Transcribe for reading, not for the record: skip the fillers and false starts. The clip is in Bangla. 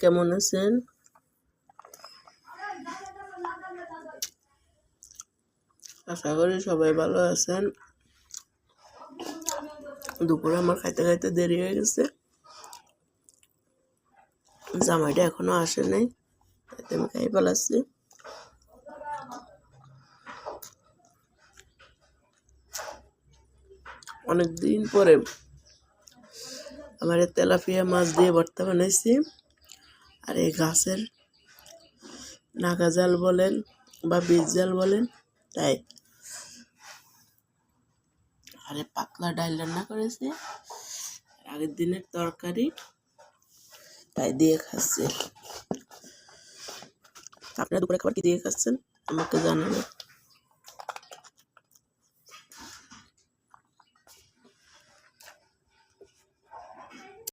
কেমন আছেন? আশা করি সবাই ভালো আছেন। দুপুরে আমার খাইতে খাইতে দেরি হয়ে গেছে, জামাইটা এখনো আসে নাই, তাই আমি খাই ফেলাচ্ছি। অনেকদিন পরে আমার তেলাপিয়া মাছ দিয়ে ভর্তা বানাইছি, আর এই গাছের নাগা জাল বলেন বা বীজ জাল বলেন তাই, আর পাতলা ডাল রান্না করেছি, আগের দিনের তরকারি তাই দিয়ে খাচ্ছি। আপনারা দুপুরে খাবার কি দিয়ে খাচ্ছেন আমাকে জানাবেন।